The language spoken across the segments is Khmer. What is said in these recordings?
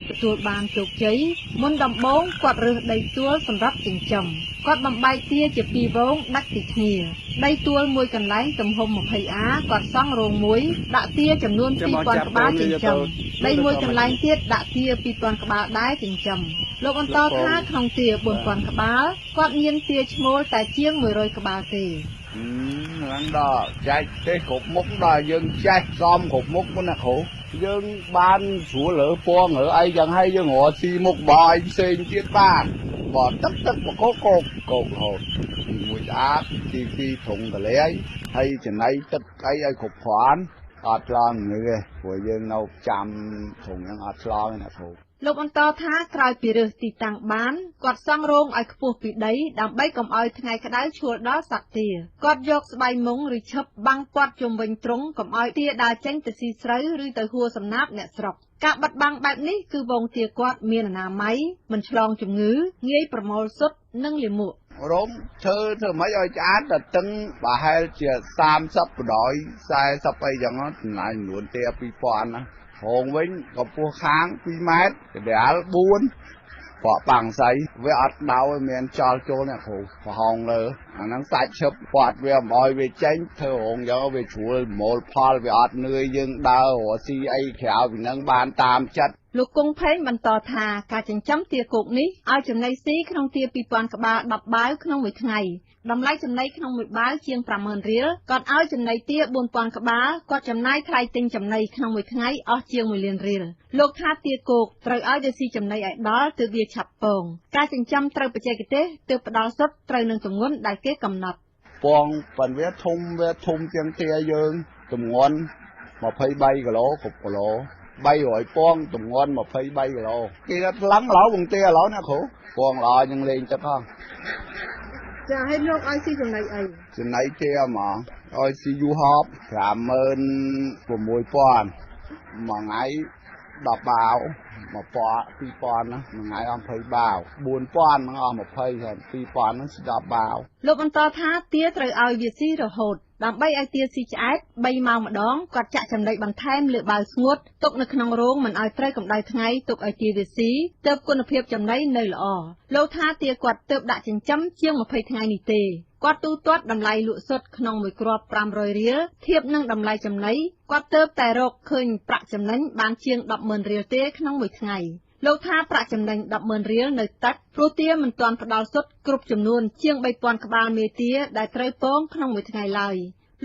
ទទួលបានជោគជ័យមុនដំបូងគាត់រើសដីទួលសម្រាប់ចិញ្ចឹមគាត់បំបែកទាជាពីរវងដាច់ពីគ្នាដីទួលមួយកន្លែងទំហំ 20 អាគាត់សង់រោងមួយដាក់ទាចំនួន 2000 ក្បាលចិញ្ចឹមដីមួយកន្លែងទៀតដាក់ទា 2000 ក្បាលដែរចិញ្ចឹមលោកបន្តថាក្នុងទា 4000 ក្បាលគាត់មានទាឈ្មោលតែជាង 100 ក្បាលទេហ្នឹងដល់ចែកទេគ្រប់មុខដល់យើងចេះសមគ្រប់មុខមុនណាគ្រូយើងបានស្រួលលើពងឬអីចឹងហើយយើងរកស៊ីមុខបាយផ្សេងទៀតបានបើទឹកបកកកហូតមួយស្អាតទីធុងកលែងហើយចំណៃទឹកអីឲ្យគ្រប់គ្រាន់អត់ឆ្លងងើព្រោះយើងនៅចាំធុងហ្នឹងអត់ឆ្លងទេណាគ្រូលោកបន្តថាក្រោយពីរើសទីតាំងបានគាត់សង់រោងឲ្យខ្ពស់ពីដីដើម្បីកុំឲ្យថ្ងៃក្តៅឈួលដល់សត្វទាគាត់យកស្បៃមុងឬឈឹបបាំងព័ទ្ធជុំវិញទ្រុងកុំឲ្យទាដើរចេញទៅស៊ីស្រូវឬទៅហួរសំណាបអ្នកស្រុកការបិទបាំងបែបនេះគឺវងទាគាត់មានអនាម័យមិនឆ្លងជំងឺងាយប្រមូលសុទ្ធនិងលាមករោមធ្វើមិនឲ្យឆ្អាតតែតឹងប្រហែលជា30បដ 40អីចឹងចំណាយចំនួនទា2000ណាហងវិញកម្ពស់ខាង2ម៉ែត្រកណ្ដាល4ប៉បាំងស្អីវាអត់ដៅមានចោលចូលអ្នកគ្រូប្រហោងលើអាហ្នឹងសាច់ឈឹបពាត់វាមិនឲ្យវាចេញធ្វើរងយកវាជ្រួលមូលផលវាអត់នឿយយើងដើររកស៊ីអីក្រៅពីហ្នឹងបានតាមចិត្តលោកគង់ផេងបន្តថាការចិញ្ចឹមទាគោកនេះឲ្យចំណីស៊ីក្នុងទា 2000 ក្បាល 10 បាវក្នុងមួយថ្ងៃតម្លៃចំណីក្នុងមួយបាវជាង 50000 រៀលគាត់ឲ្យចំណីទា 4000 ក្បាលគាត់ចំណាយថ្លៃទិញចំណីក្នុងមួយថ្ងៃអស់ជាង 1 លានរៀលលោកថាទាគោកត្រូវឲ្យទៅស៊ីចំណីឲ្យដល់ទើបវាឆាប់ពងការចិញ្ចឹមត្រូវបច្ចេកទេសទើបផ្ដល់សុទ្ធត្រូវនឹងទម្ងន់ដែលគេកំណត់ពងប៉ុន្តែវាធំជាងទាយើងទម្ងន់23គីឡូគ្រប់គីឡូ300ពងទម្ងន់23គីឡូគេថាថ្លឹងឡូវបងទាឥឡូវណាគ្រូពងល្អនឹងលេងទឹកហ៎ចាឲ្យលោកឲ្យស៊ីចំណីអីចំណីទាហ្មងឲ្យស៊ីយូហប56000មួយថ្ងៃ10បាវ1000 2000ណាមួយថ្ងៃអស់20បាវ4000ហ្នឹងអស់20ហើយ2000ហ្នឹងស្ដាប់បាវលោកបន្តថាទាត្រូវឲ្យវាស៊ីរហូតដើម្បីឲ្យទាស៊ីឆ្អែត3ម៉ោងម្ដងគាត់ចាក់ចំណីបន្ថែមលើបាវស្ងួតទុកនៅក្នុងរោងមិនឲ្យត្រូវកម្ដៅថ្ងៃទុកឲ្យទាវាស៊ីទើបគុណភាពចំណីនៅល្អលោកថាទាគាត់ទើបដាក់ចិញ្ចឹមជាង20ថ្ងៃនេះទេគាត់ទូទាត់តម្លៃលក់សុទ្ធក្នុងមួយគ្រាប់500រៀលធៀបនឹងតម្លៃចំណីគាត់ទើបតែរកឃើញប្រាក់ចំណេញបានជាង 100,000 រៀលទេក្នុងមួយថ្ងៃលោកថាប្រាក់ចំណេញ 100,000 រៀលនៅតិចព្រោះទាមិនទាន់ផ្ដល់សុទ្ធគ្រប់ចំនួនជាង 3000 ក្បាលមេទាដែលត្រូវពងក្នុងមួយថ្ងៃឡើយ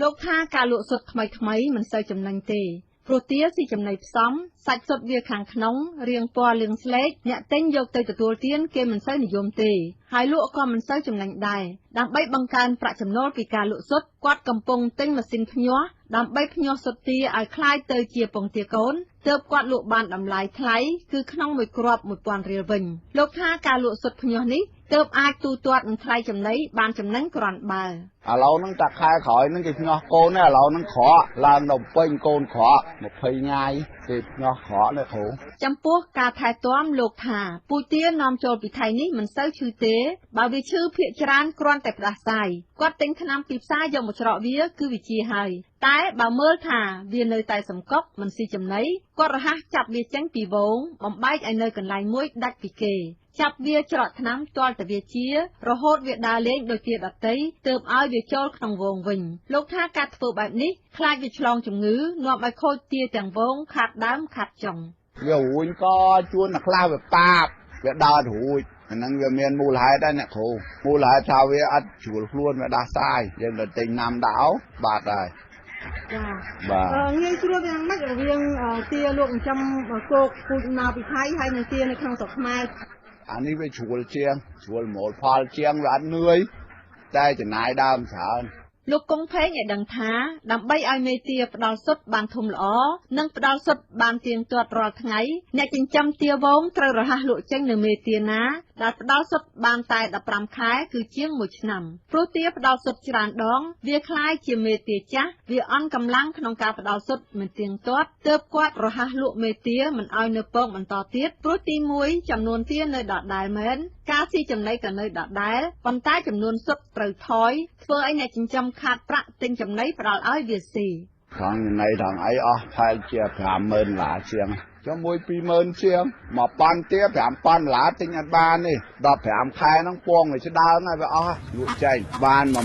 លោកថាការលក់សុទ្ធថ្មីមិនសូវចំណេញទេព្រោះទាស៊ីចំណីផ្សំសាច់សុទ្ធវាខាងក្នុងរាងពណ៌លឿងស្លេកអ្នកទិញយកទៅទទួលទានគេមិនសូវនិយមទេហើយលក់ក៏មិនសូវចំណេញដែរដើម្បីបង្កើនប្រាក់ចំណូលពីការលក់សុទ្ធគាត់កំពុងទិញម៉ាស៊ីនភ្ញាស់ដើម្បីភ្ញាស់សុទ្ធទាឲ្យคล้ายទៅជាពងទាកូនទើបគាត់លក់បានតម្លៃថ្លៃគឺក្នុងមួយគ្រាប់ 1000 រៀលវិញលោកថាការលក់សុទ្ធភ្ញាស់នេះទើបអាចទូទាត់នឹងថ្លៃចំណីបានចំណេញគ្រាន់បើឥឡូវហ្នឹងតាខែក្រោយហ្នឹងគេភ្ញាស់កូនឥឡូវហ្នឹងក្រក់ឡើងដល់ពេញកូនក្រក់20ថ្ងៃគេភ្ញាស់ក្រក់នេះគ្រូចំពោះការថែទាំលោកថាពូជទានាំចូលពីថៃនេះមិនសូវឈឺទេបើវាឈឺភាគច្រើនគ្រាន់តែផ្ដាសាយគាត់ទិញថ្នាំពីផ្សារយកមកច្រកវាគឺវាជាហើយតែបើមើលថាវានៅតែសង្កត់មិនស៊ីចំណីគាត់រហ័សចាប់វាចេញពីវងបំបែកឲ្យនៅកន្លែងមួយដាច់ពីគេចាប់វាច្រកថ្នាំទាល់តែវាជារហូតវាដើរលេងដូចទាដតីទើបឲ្យវាចូលក្នុងវងវិញលោកថាការធ្វើបែបនេះខ្លាចវាឆ្លងជំងឺនាំឲ្យខូចទាទាំងវងខាតដើមខាតចុងវារួញក៏ជួនតែខ្លះវាប៉ាបវាដើររួចអាហ្នឹងវាមានមូលហេតុដែរអ្នកគ្រូមូលហេតុថាវាអត់ជ្រួលខ្លួនវាដាស់សាយយើងទៅទិញណាំដាក់បាត់ហើយចាបាទងាយស្រួលយ៉ាងម៉េចរវាងទាលោកចិញ្ចឹមគោកពូជមកពីថៃហើយនិងទានៅក្នុងស្រុកខ្មែរអានេះវាជ្រួលជាងជ្រួលមូលផលជាងវាអត់នឿយតែចំណាយដើមច្រើនលោកគង់ផេងឲ្យដឹងថាដើម្បីឲ្យមេទាផ្ដល់សុទ្ធបានធំល្អនិងផ្ដល់សុទ្ធបានទៀងទាត់រាល់ថ្ងៃអ្នកចិញ្ចឹមទាវងត្រូវរហ័សលក់ចេញនៅមេទាណាដែលផ្ដល់សុទ្ធបានតែ15ខែគឺជាង1ឆ្នាំព្រោះទាផ្ដល់សុទ្ធច្រើនដងវាคล้ายជាមេទាចាស់វាអន់កម្លាំងក្នុងការផ្ដល់សុទ្ធមិនទៀងទាត់ទើបគាត់រហ័សលក់មេទាមិនឲ្យនៅពងបន្តទៀតព្រោះទី1ចំនួនទានៅដដែលមែនការស៊ីចំណីក៏នៅដដែលប៉ុន្តែចំនួនសុទ្ធត្រូវថយធ្វើឲ្យអ្នកចិញ្ចឹមខាតប្រាក់ទិញចំណីផ្ដល់ឲ្យវាស៊ីខាងចំណីថងអីអស់ផែលជា50000ឡាជាង cho môi 20,000 chiêng mà pan tiếp phải pan lá tinh ăn ban đi đập phải khai năng quang người sẽ đau ngay vậy lụa chạy ban mà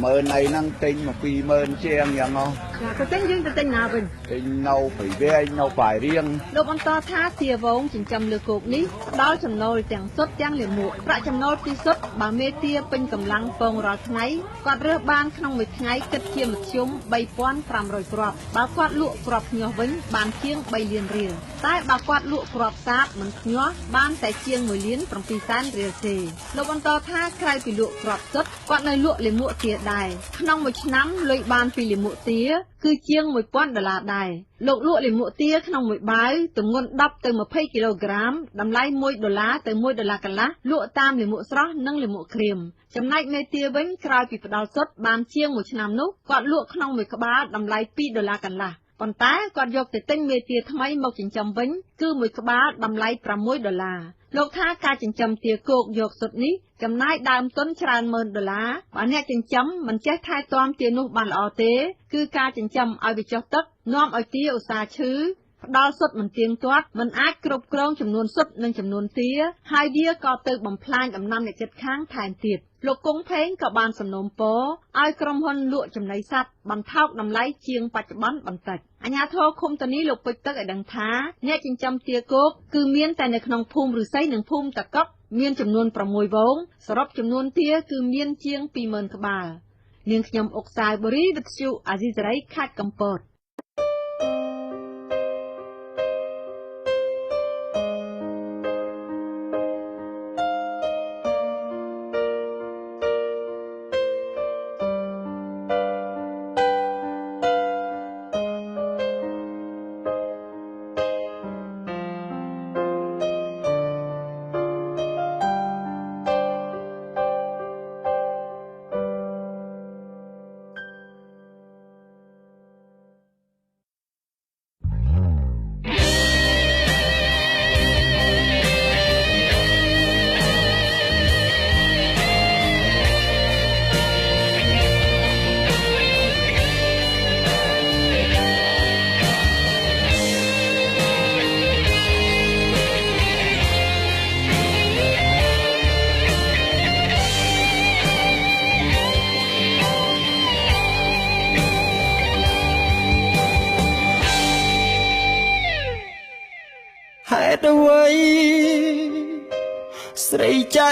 mơn này năng tinh mà 20,000 chiêng vậy không cái tinh riêng tinh nào bình tinh nâu phải về nâu phải riêngលោកបន្តថាទាវងចិញ្ចឹមលើគោកនេះដល់ចំណូលទាំងសុទ្ធទាំងលាមកប្រាក់ចំណូលពីសុទ្ធបើមេទាពេញកម្លាំងពងរាល់ថ្ងៃគាត់រើសបានក្នុងមួយថ្ងៃគិតជាមធ្យម 3,500 គ្រាប់បើគាត់លក់គ្រាប់ភ្ញាស់វិញបានជាង 3 លានរៀលតែបើគាត់លក់គ្រាប់សាបមិនភ្ញាស់បានតែជាង 1 លាន 7 សែនរៀលទេលោកបន្តថាក្រៅពីលក់គ្រាប់សុទ្ធគាត់នៅលក់លាមកទាដែរក្នុងមួយឆ្នាំលុយបានពីលាមកទាគឺជាង $1,000 ដែរលោកលក់លាមកទាក្នុងមួយបាវទម្ងន់10ទៅ20 គីឡូក្រាមតម្លៃ$1ទៅ$1.5កន្លះលក់តាមលាមកស្រស់និងលាមកក្រៀមចំណែកមេទាវិញក្រោយពីផ្ដាល់សុទ្ធបានជាងមួយឆ្នាំនោះគាត់លក់ក្នុងមួយក្បាលតម្លៃ$2កន្លះប៉ុន្តែគាត់យកទៅទិញមេទាថ្មីមកចិញ្ចឹមវិញគឺមួយក្បាលតម្លៃ$6លោកថាការចិញ្ចឹមទាគោកយកសុទ្ធនេះចំណាយដើមទុនច្រើន$10,000បើអ្នកចិញ្ចឹមមិនចេះថែទាំទានោះបានល្អទេគឺការចិញ្ចឹមឲ្យវាចុះទឹកនាំឲ្យទាឧស្សាហ៍ឈឺផ្ដល់សុទ្ធមិនទៀងទាត់មិនអាចគ្រប់គ្រងចំនួនសុទ្ធនិងចំនួនទាហើយវាក៏ទៅបំផ្លាញដំណាំអ្នកជិតខាងថែមទៀតលោកគង់ផេងក៏បានសំណូមពរឲ្យក្រុមហ៊ុនលក់ចំណីសត្វបន្ថោកតម្លៃជាងបច្ចុប្បន្នបន្តិចអាជ្ញាធរឃុំតានីលោកពេជ្រទឹកឲ្យដឹងថាអ្នកចិញ្ចឹមទាគោកគឺមានតែនៅក្នុងភូមិឫស្សីនិងភូមិតាកុកមានចំនួន6វងសរុបចំនួនទាគឺមានជាង 20,000 ក្បាលនាងខ្ញុំអុកសាយបូរីវិទ្យុអាស៊ីសេរីខេត្តកំពតហេតុអ្វីស្រីចា